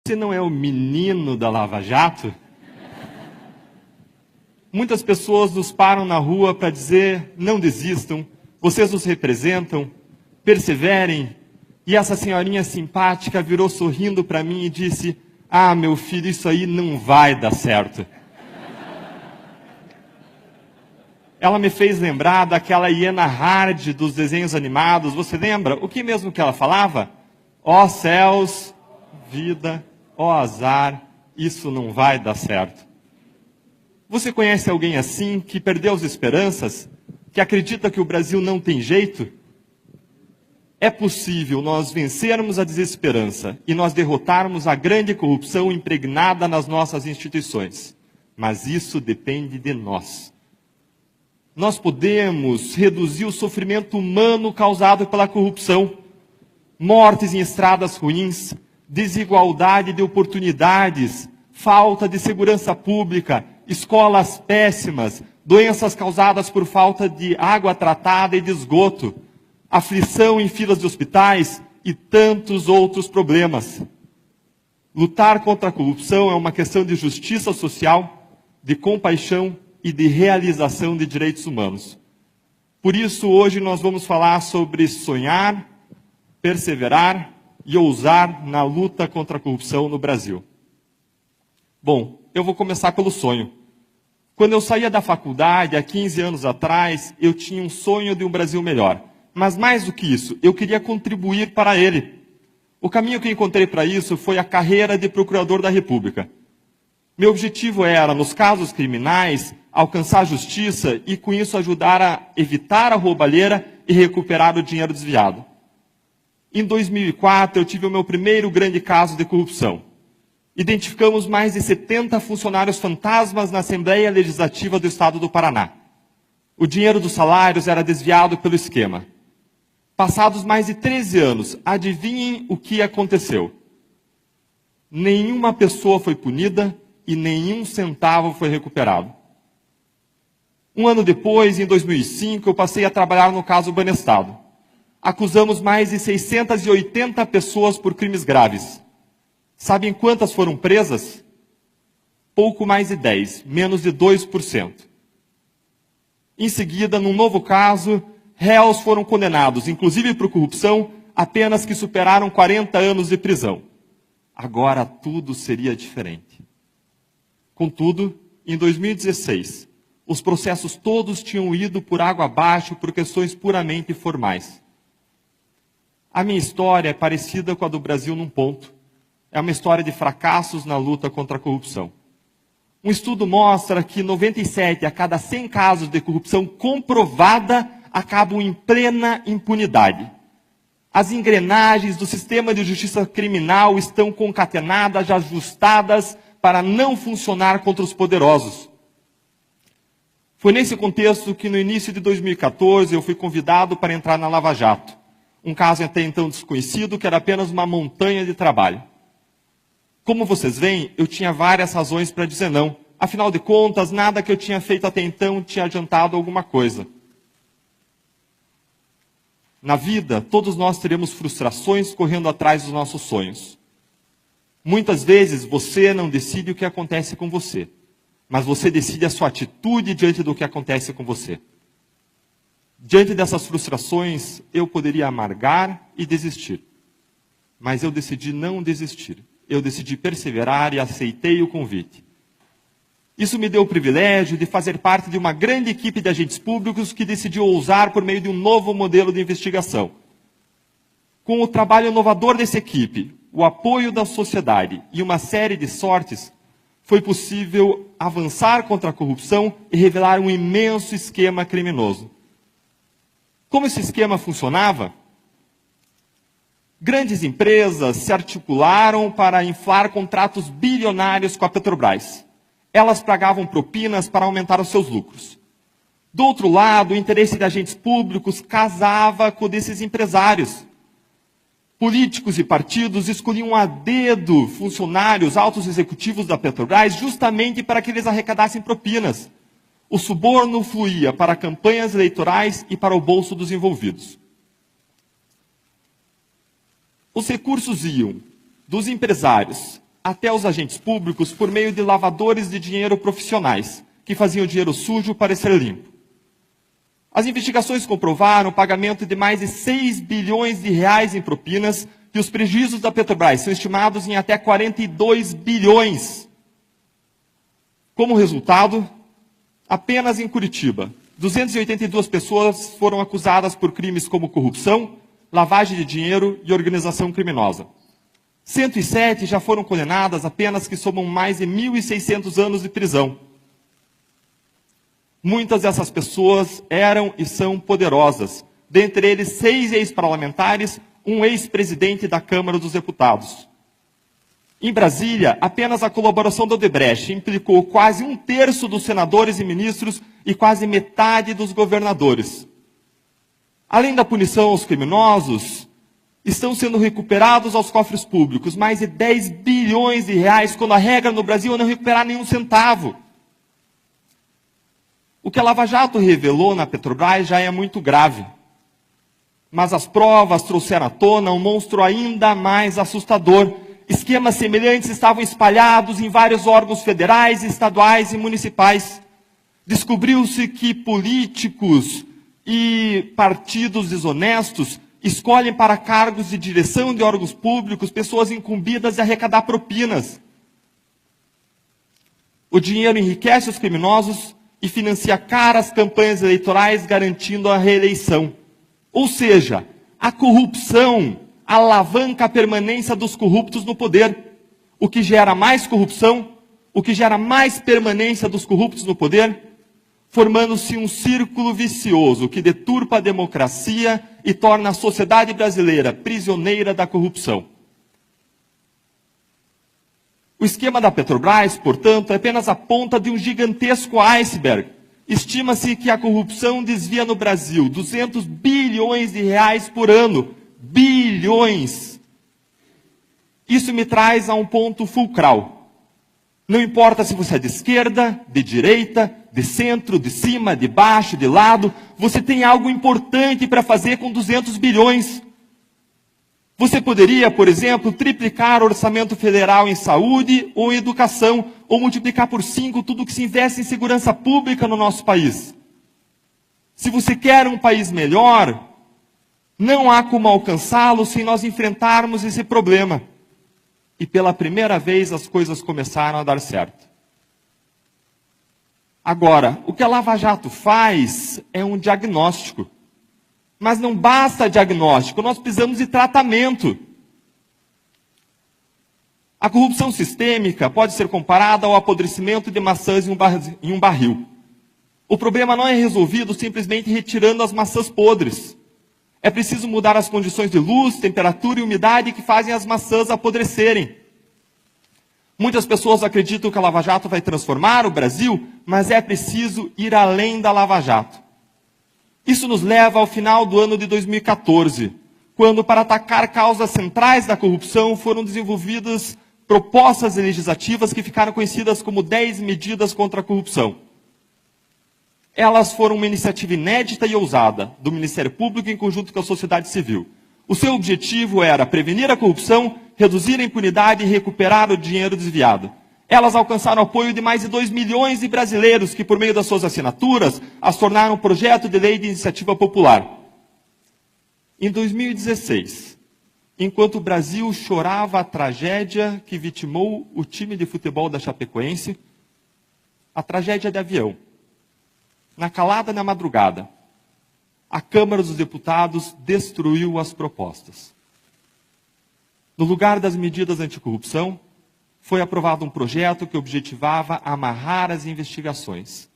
Você não é o menino da Lava Jato? Muitas pessoas nos param na rua para dizer, não desistam, vocês nos representam, perseverem. E essa senhorinha simpática virou sorrindo para mim e disse, ah, meu filho, isso aí não vai dar certo. Ela me fez lembrar daquela hiena Hard dos desenhos animados, você lembra? O que mesmo que ela falava? Ó céus, vida, ó azar, isso não vai dar certo. Você conhece alguém assim, que perdeu as esperanças, que acredita que o Brasil não tem jeito? É possível nós vencermos a desesperança e nós derrotarmos a grande corrupção impregnada nas nossas instituições. Mas isso depende de nós. Nós podemos reduzir o sofrimento humano causado pela corrupção, mortes em estradas ruins, desigualdade de oportunidades, falta de segurança pública, escolas péssimas, doenças causadas por falta de água tratada e de esgoto, aflição em filas de hospitais e tantos outros problemas. Lutar contra a corrupção é uma questão de justiça social, de compaixão e de realização de direitos humanos. Por isso, hoje nós vamos falar sobre sonhar, perseverar e ousar na luta contra a corrupção no Brasil. Bom, eu vou começar pelo sonho. Quando eu saía da faculdade, há 15 anos atrás, eu tinha um sonho de um Brasil melhor. Mas mais do que isso, eu queria contribuir para ele. O caminho que eu encontrei para isso foi a carreira de procurador da República. Meu objetivo era, nos casos criminais, alcançar a justiça e, com isso, ajudar a evitar a roubalheira e recuperar o dinheiro desviado. Em 2004, eu tive o meu primeiro grande caso de corrupção. Identificamos mais de 70 funcionários fantasmas na Assembleia Legislativa do Estado do Paraná. O dinheiro dos salários era desviado pelo esquema. Passados mais de 13 anos, adivinhem o que aconteceu? Nenhuma pessoa foi punida e nenhum centavo foi recuperado. Um ano depois, em 2005, eu passei a trabalhar no caso Banestado. Acusamos mais de 680 pessoas por crimes graves. Sabem quantas foram presas? Pouco mais de 10, menos de 2%. Em seguida, num novo caso, réus foram condenados, inclusive por corrupção, a penas que superaram 40 anos de prisão. Agora tudo seria diferente. Contudo, em 2016, os processos todos tinham ido por água abaixo por questões puramente formais. A minha história é parecida com a do Brasil num ponto. É uma história de fracassos na luta contra a corrupção. Um estudo mostra que 97 a cada 100 casos de corrupção comprovada acabam em plena impunidade. As engrenagens do sistema de justiça criminal estão concatenadas, ajustadas para não funcionar contra os poderosos. Foi nesse contexto que no início de 2014 eu fui convidado para entrar na Lava Jato. Um caso até então desconhecido, que era apenas uma montanha de trabalho. Como vocês veem, eu tinha várias razões para dizer não. Afinal de contas, nada que eu tinha feito até então tinha adiantado alguma coisa. Na vida, todos nós teremos frustrações correndo atrás dos nossos sonhos. Muitas vezes você não decide o que acontece com você, mas você decide a sua atitude diante do que acontece com você. Diante dessas frustrações, eu poderia amargar e desistir. Mas eu decidi não desistir. Eu decidi perseverar e aceitei o convite. Isso me deu o privilégio de fazer parte de uma grande equipe de agentes públicos que decidiu ousar por meio de um novo modelo de investigação. Com o trabalho inovador dessa equipe, o apoio da sociedade e uma série de sortes, foi possível avançar contra a corrupção e revelar um imenso esquema criminoso. Como esse esquema funcionava? Grandes empresas se articularam para inflar contratos bilionários com a Petrobras. Elas pagavam propinas para aumentar os seus lucros. Do outro lado, o interesse de agentes públicos casava com o desses empresários. Políticos e partidos escolhiam a dedo funcionários, altos executivos da Petrobras, justamente para que eles arrecadassem propinas. O suborno fluía para campanhas eleitorais e para o bolso dos envolvidos. Os recursos iam dos empresários até os agentes públicos por meio de lavadores de dinheiro profissionais, que faziam o dinheiro sujo parecer limpo. As investigações comprovaram o pagamento de mais de 6 bilhões de reais em propinas e os prejuízos da Petrobras são estimados em até 42 bilhões. Como resultado, apenas em Curitiba, 282 pessoas foram acusadas por crimes como corrupção, lavagem de dinheiro e organização criminosa. 107 já foram condenadas, apenas que somam mais de 1.600 anos de prisão. Muitas dessas pessoas eram e são poderosas, dentre eles 6 ex-parlamentares, um ex-presidente da Câmara dos Deputados. Em Brasília, apenas a colaboração da Odebrecht implicou quase 1/3 dos senadores e ministros e quase metade dos governadores. Além da punição aos criminosos, estão sendo recuperados aos cofres públicos mais de 10 bilhões de reais, quando a regra no Brasil é não recuperar nenhum centavo. O que a Lava Jato revelou na Petrobras já é muito grave. Mas as provas trouxeram à tona um monstro ainda mais assustador. Esquemas semelhantes estavam espalhados em vários órgãos federais, estaduais e municipais. Descobriu-se que políticos e partidos desonestos escolhem para cargos de direção de órgãos públicos pessoas incumbidas de arrecadar propinas. O dinheiro enriquece os criminosos e financia caras campanhas eleitorais garantindo a reeleição. Ou seja, a corrupção alavanca a permanência dos corruptos no poder, o que gera mais corrupção, o que gera mais permanência dos corruptos no poder, formando-se um círculo vicioso que deturpa a democracia e torna a sociedade brasileira prisioneira da corrupção. O esquema da Petrobras, portanto, é apenas a ponta de um gigantesco iceberg. Estima-se que a corrupção desvia no Brasil 200 bilhões de reais por ano. Bilhões! Isso me traz a um ponto fulcral. Não importa se você é de esquerda, de direita, de centro, de cima, de baixo, de lado, você tem algo importante para fazer com 200 bilhões. Você poderia, por exemplo, triplicar o orçamento federal em saúde ou em educação, ou multiplicar por 5 tudo que se investe em segurança pública no nosso país. Se você quer um país melhor, não há como alcançá-lo sem nós enfrentarmos esse problema. E pela primeira vez as coisas começaram a dar certo. Agora, o que a Lava Jato faz é um diagnóstico. Mas não basta diagnóstico, nós precisamos de tratamento. A corrupção sistêmica pode ser comparada ao apodrecimento de maçãs em um barril. O problema não é resolvido simplesmente retirando as maçãs podres. É preciso mudar as condições de luz, temperatura e umidade que fazem as maçãs apodrecerem. Muitas pessoas acreditam que a Lava Jato vai transformar o Brasil, mas é preciso ir além da Lava Jato. Isso nos leva ao final do ano de 2014, quando, para atacar causas centrais da corrupção, foram desenvolvidas propostas legislativas que ficaram conhecidas como 10 medidas contra a corrupção. Elas foram uma iniciativa inédita e ousada do Ministério Público em conjunto com a sociedade civil. O seu objetivo era prevenir a corrupção, reduzir a impunidade e recuperar o dinheiro desviado. Elas alcançaram o apoio de mais de 2 milhões de brasileiros que, por meio das suas assinaturas, as tornaram um projeto de lei de iniciativa popular. Em 2016, enquanto o Brasil chorava a tragédia que vitimou o time de futebol da Chapecoense, a tragédia de avião, na calada da madrugada, a Câmara dos Deputados destruiu as propostas. No lugar das medidas anticorrupção, foi aprovado um projeto que objetivava amarrar as investigações.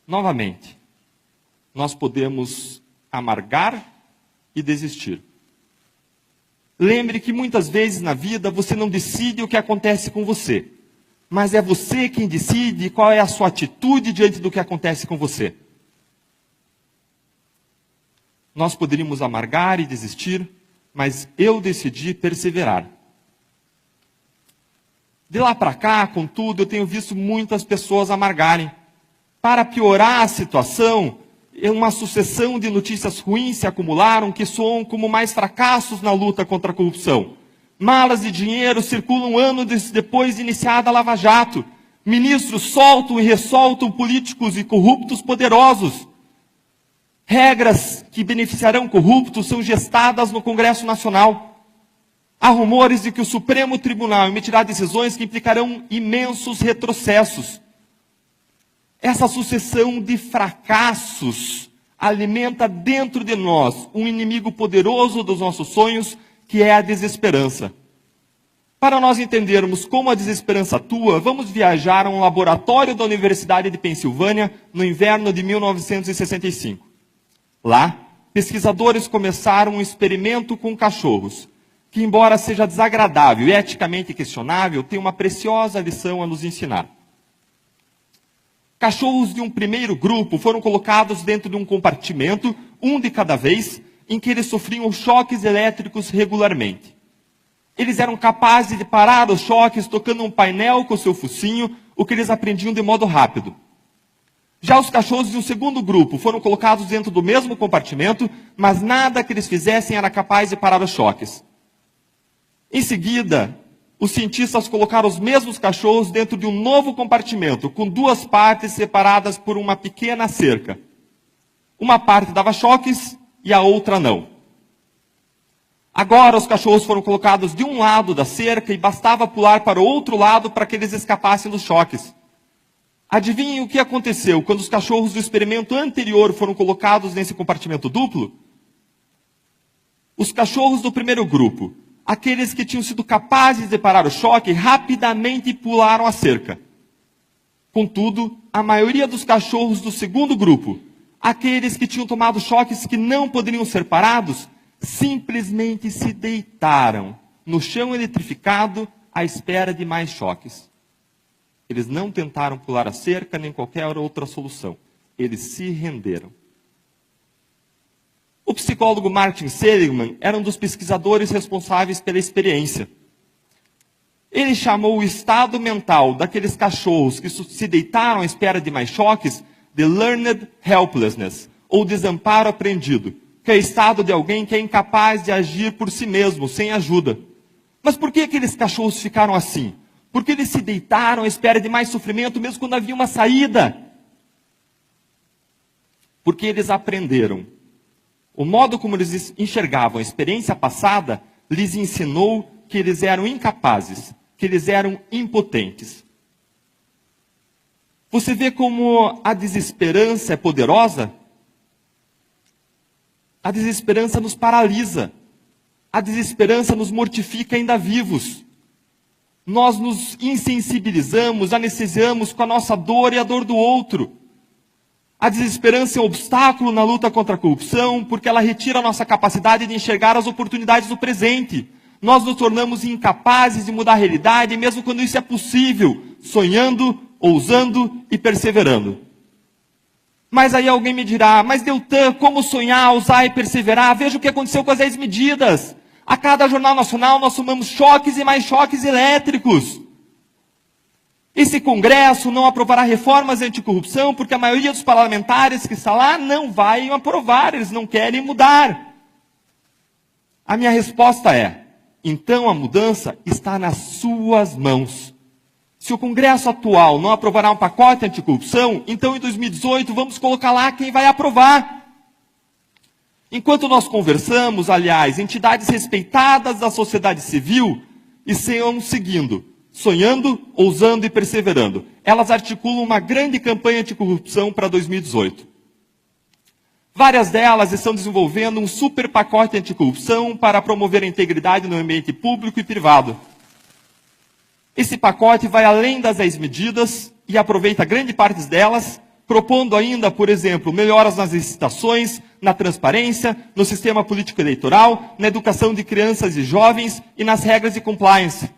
Novamente, nós podemos amargar e desistir. Lembre que muitas vezes na vida você não decide o que acontece com você, mas é você quem decide qual é a sua atitude diante do que acontece com você. Nós poderíamos amargar e desistir, mas eu decidi perseverar. De lá para cá, contudo, eu tenho visto muitas pessoas amargarem. Para piorar a situação, uma sucessão de notícias ruins se acumularam que soam como mais fracassos na luta contra a corrupção. Malas de dinheiro circulam anos depois de iniciada a Lava Jato. Ministros soltam e ressoltam políticos e corruptos poderosos. Regras que beneficiarão corruptos são gestadas no Congresso Nacional. Há rumores de que o Supremo Tribunal emitirá decisões que implicarão imensos retrocessos. Essa sucessão de fracassos alimenta dentro de nós um inimigo poderoso dos nossos sonhos, que é a desesperança. Para nós entendermos como a desesperança atua, vamos viajar a um laboratório da Universidade de Pensilvânia no inverno de 1965. Lá, pesquisadores começaram um experimento com cachorros, que, embora seja desagradável e eticamente questionável, tem uma preciosa lição a nos ensinar. Cachorros de um primeiro grupo foram colocados dentro de um compartimento, um de cada vez, em que eles sofriam choques elétricos regularmente. Eles eram capazes de parar os choques tocando um painel com seu focinho, o que eles aprendiam de modo rápido. Já os cachorros de um segundo grupo foram colocados dentro do mesmo compartimento, mas nada que eles fizessem era capaz de parar os choques. Em seguida, os cientistas colocaram os mesmos cachorros dentro de um novo compartimento, com duas partes separadas por uma pequena cerca. Uma parte dava choques e a outra não. Agora os cachorros foram colocados de um lado da cerca e bastava pular para o outro lado para que eles escapassem dos choques. Adivinhem o que aconteceu quando os cachorros do experimento anterior foram colocados nesse compartimento duplo? Os cachorros do primeiro grupo, aqueles que tinham sido capazes de parar o choque, rapidamente pularam a cerca. Contudo, a maioria dos cachorros do segundo grupo, aqueles que tinham tomado choques que não poderiam ser parados, simplesmente se deitaram no chão eletrificado à espera de mais choques. Eles não tentaram pular a cerca nem qualquer outra solução. Eles se renderam. O psicólogo Martin Seligman era um dos pesquisadores responsáveis pela experiência. Ele chamou o estado mental daqueles cachorros que se deitaram à espera de mais choques de learned helplessness, ou desamparo aprendido, que é o estado de alguém que é incapaz de agir por si mesmo, sem ajuda. Mas por que aqueles cachorros ficaram assim? Porque eles se deitaram à espera de mais sofrimento, mesmo quando havia uma saída. Porque eles aprenderam. O modo como eles enxergavam a experiência passada lhes ensinou que eles eram incapazes, que eles eram impotentes. Você vê como a desesperança é poderosa? A desesperança nos paralisa. A desesperança nos mortifica ainda vivos. Nós nos insensibilizamos, anestesiamos com a nossa dor e a dor do outro. A desesperança é um obstáculo na luta contra a corrupção, porque ela retira a nossa capacidade de enxergar as oportunidades do presente. Nós nos tornamos incapazes de mudar a realidade, mesmo quando isso é possível, sonhando, ousando e perseverando. Mas aí alguém me dirá, mas Deltan, como sonhar, ousar e perseverar? Veja o que aconteceu com as 10 medidas. A cada jornal nacional nós tomamos choques e mais choques elétricos. Esse Congresso não aprovará reformas anticorrupção porque a maioria dos parlamentares que está lá não vai aprovar, eles não querem mudar. A minha resposta é, então a mudança está nas suas mãos. Se o Congresso atual não aprovará um pacote anticorrupção, então em 2018 vamos colocar lá quem vai aprovar. Enquanto nós conversamos, aliás, entidades respeitadas da sociedade civil estão seguindo, sonhando, ousando e perseverando. Elas articulam uma grande campanha anticorrupção para 2018. Várias delas estão desenvolvendo um super pacote anticorrupção para promover a integridade no ambiente público e privado. Esse pacote vai além das 10 medidas e aproveita grande parte delas, propondo ainda, por exemplo, melhoras nas licitações, na transparência, no sistema político eleitoral, na educação de crianças e jovens e nas regras de compliance.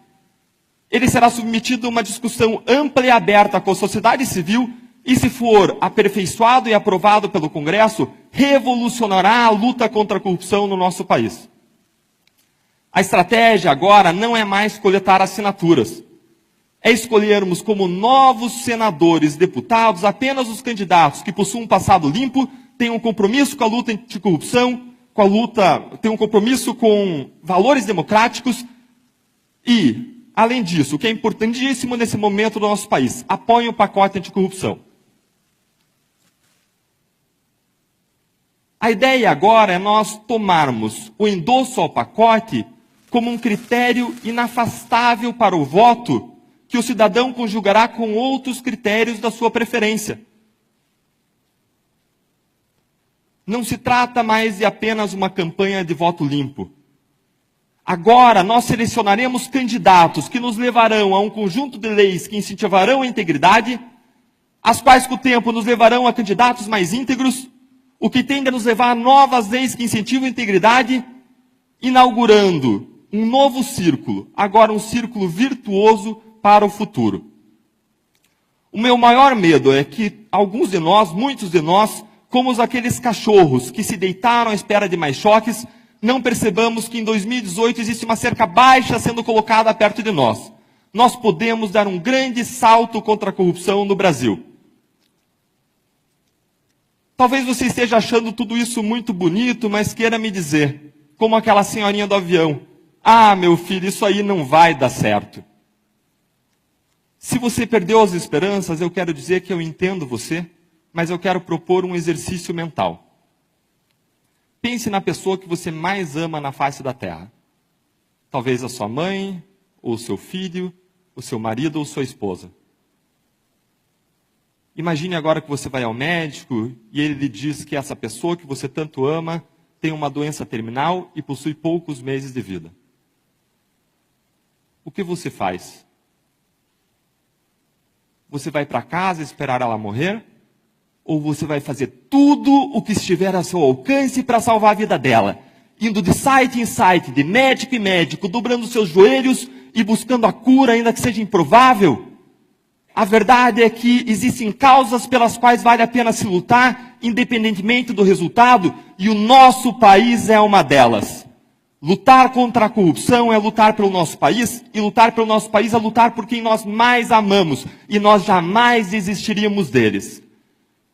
Ele será submetido a uma discussão ampla e aberta com a sociedade civil e, se for aperfeiçoado e aprovado pelo Congresso, revolucionará a luta contra a corrupção no nosso país. A estratégia agora não é mais coletar assinaturas. É escolhermos como novos senadores e deputados apenas os candidatos que possuam um passado limpo, têm um compromisso com a luta anticorrupção, têm um compromisso com valores democráticos, E, além disso, o que é importantíssimo nesse momento do nosso país, apoiem o pacote anticorrupção. A ideia agora é nós tomarmos o endosso ao pacote como um critério inafastável para o voto que o cidadão conjugará com outros critérios da sua preferência. Não se trata mais de apenas uma campanha de voto limpo. Agora nós selecionaremos candidatos que nos levarão a um conjunto de leis que incentivarão a integridade, as quais com o tempo nos levarão a candidatos mais íntegros, o que tende a nos levar a novas leis que incentivam a integridade, inaugurando um novo círculo, agora um círculo virtuoso para o futuro. O meu maior medo é que alguns de nós, muitos de nós, como aqueles cachorros que se deitaram à espera de mais choques, não percebamos que em 2018 existe uma cerca baixa sendo colocada perto de nós. Nós podemos dar um grande salto contra a corrupção no Brasil. Talvez você esteja achando tudo isso muito bonito, mas queira me dizer, como aquela senhorinha do avião, ah, meu filho, isso aí não vai dar certo. Se você perdeu as esperanças, eu quero dizer que eu entendo você, mas eu quero propor um exercício mental. Pense na pessoa que você mais ama na face da terra. Talvez a sua mãe, ou o seu filho, o seu marido ou sua esposa. Imagine agora que você vai ao médico e ele lhe diz que essa pessoa que você tanto ama tem uma doença terminal e possui poucos meses de vida. O que você faz? Você vai para casa esperar ela morrer? Ou você vai fazer tudo o que estiver a seu alcance para salvar a vida dela? Indo de site em site, de médico em médico, dobrando seus joelhos e buscando a cura, ainda que seja improvável? A verdade é que existem causas pelas quais vale a pena se lutar, independentemente do resultado, e o nosso país é uma delas. Lutar contra a corrupção é lutar pelo nosso país, e lutar pelo nosso país é lutar por quem nós mais amamos, e nós jamais desistiríamos deles.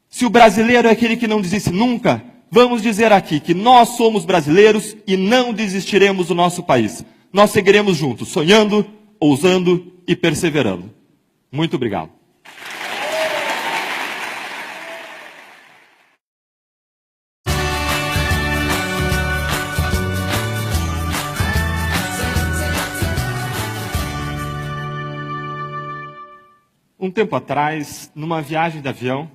Se o brasileiro é aquele que não desiste nunca, vamos dizer aqui que nós somos brasileiros e não desistiremos do nosso país. Nós seguiremos juntos, sonhando, ousando e perseverando. Muito obrigado. Um tempo atrás, numa viagem de avião,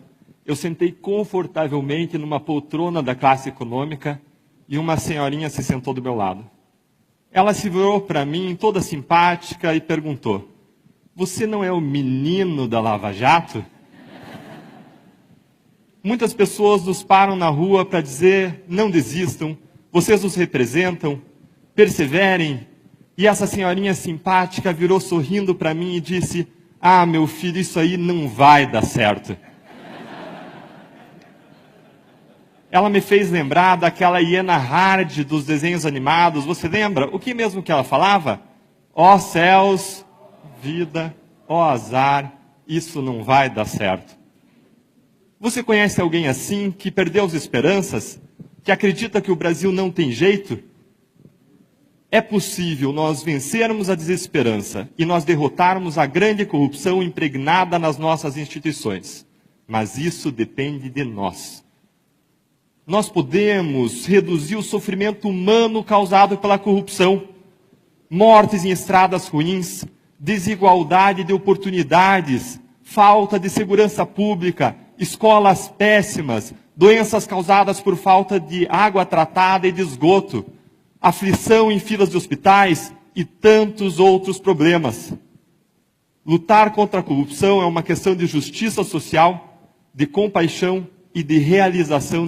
eu sentei confortavelmente numa poltrona da classe econômica e uma senhorinha se sentou do meu lado. Ela se virou para mim toda simpática e perguntou, você não é o menino da Lava Jato? Muitas pessoas nos param na rua para dizer, não desistam, vocês nos representam, perseverem. E essa senhorinha simpática virou sorrindo para mim e disse, ah, meu filho, isso aí não vai dar certo. Ela me fez lembrar daquela hiena Hard dos desenhos animados. Você lembra? O que mesmo que ela falava? Ó céus, vida, ó azar, isso não vai dar certo. Você conhece alguém assim, que perdeu as esperanças? Que acredita que o Brasil não tem jeito? É possível nós vencermos a desesperança e nós derrotarmos a grande corrupção impregnada nas nossas instituições. Mas isso depende de nós. Nós podemos reduzir o sofrimento humano causado pela corrupção, mortes em estradas ruins, desigualdade de oportunidades, falta de segurança pública, escolas péssimas, doenças causadas por falta de água tratada e de esgoto, aflição em filas de hospitais e tantos outros problemas. Lutar contra a corrupção é uma questão de justiça social, de compaixão e de realização